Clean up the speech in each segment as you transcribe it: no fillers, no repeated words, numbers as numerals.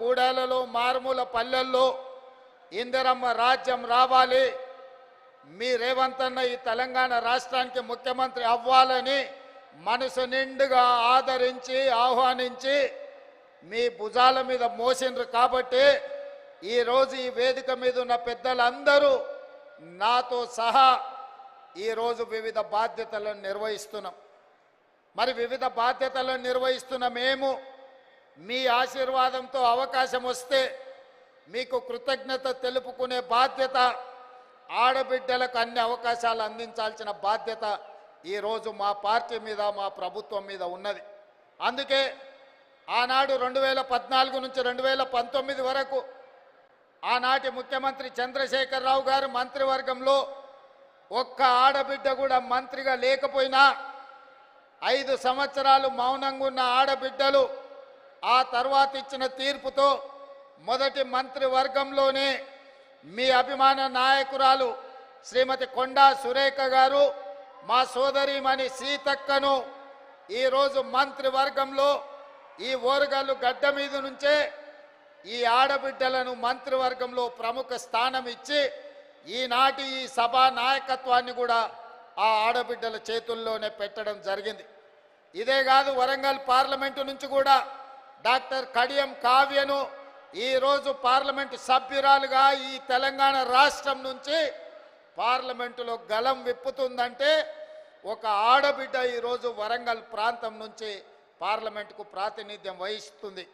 గూడాలలో మారుమూల పల్లెల్లో ఇందిరమ్మ రాజ్యం రావాలి, మీ రేవంత్ అన్న ఈ తెలంగాణ రాష్ట్రానికి ముఖ్యమంత్రి అవ్వాలని మనసు నిండుగా ఆదరించి ఆహ్వానించి మీ భుజాల మీద మోసిండ్రు కాబట్టి ఈరోజు ఈ వేదిక మీద ఉన్న పెద్దలందరూ నాతో సహా ఈరోజు వివిధ బాధ్యతలను నిర్వహిస్తున్నాం. మరి వివిధ బాధ్యతలను నిర్వహిస్తున్న మేము మీ ఆశీర్వాదంతో అవకాశం వస్తే మీకు కృతజ్ఞత తెలుపుకునే బాధ్యత, ఆడబిడ్డలకు అన్ని అవకాశాలు అందించాల్సిన బాధ్యత ఈరోజు మా పార్టీ మీద మా ప్రభుత్వం మీద ఉన్నది. అందుకే ఆనాడు 2014 నుంచి 2019 వరకు ఆనాటి ముఖ్యమంత్రి చంద్రశేఖరరావు గారు మంత్రివర్గంలో ఒక్క ఆడబిడ్డ కూడా మంత్రిగా లేకపోయినా 5 సంవత్సరాలు మౌనంగా ఉన్న ఆడబిడ్డలు ఆ తర్వాత ఇచ్చిన తీర్పుతో మొదటి మంత్రివర్గంలోనే మీ అభిమాన నాయకురాలు శ్రీమతి కొండా సురేఖ గారు, మా సోదరిమణి సీతక్కను ఈరోజు మంత్రివర్గంలో ఈ ఓరుగల్లు గడ్డ మీద నుంచే ఈ ఆడబిడ్డలను మంత్రివర్గంలో ప్రముఖ స్థానం ఇచ్చి ఈనాటి ఈ సభా నాయకత్వాన్ని కూడా ఆ ఆడబిడ్డల చేతుల్లోనే పెట్టడం జరిగింది. ఇదే కాదు, వరంగల్ పార్లమెంటు నుంచి కూడా డాక్టర్ కడియం కావ్యను ఈరోజు పార్లమెంటు సభ్యురాలుగా ఈ తెలంగాణ రాష్ట్రం నుంచి పార్లమెంటులో గలం విప్పుతుందంటే ఒక ఆడబిడ్డ ఈరోజు వరంగల్ ప్రాంతం నుంచి పార్లమెంటుకు ప్రాతినిధ్యం వహిస్తుంది.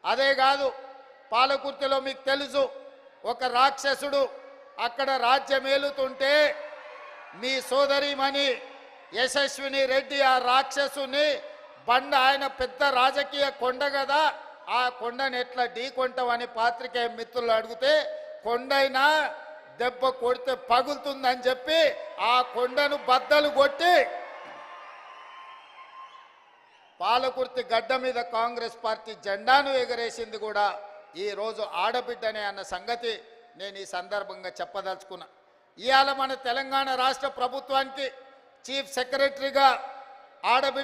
అదే కాదు, పాలకుర్తిలో మీకు తెలుసు, ఒక రాక్షసుడు అక్కడ రాజ్యమేలుతుంటే మీ సోదరిమణి యశస్విని రెడ్డి ఆ రాక్షసుని ఆయన పెద్ద రాజకీయ కొండ కదా, ఆ కొండను ఎట్లా ఢీకొంటామని పాత్రికేయ మిత్రులు అడిగితే కొండైనా దెబ్బ కొడితే పగులుతుందని చెప్పి ఆ కొండను బద్దలు కొట్టి పాలకుర్తి గడ్డ మీద కాంగ్రెస్ పార్టీ జెండాను ఎగరేసింది కూడా ఈరోజు ఆడబిడ్డనే అన్న సంగతి నేను ఈ సందర్భంగా చెప్పదలుచుకున్నా. ఇవాళ మన తెలంగాణ రాష్ట్ర ప్రభుత్వానికి చీఫ్ సెక్రటరీగా ఆడబిడ్డ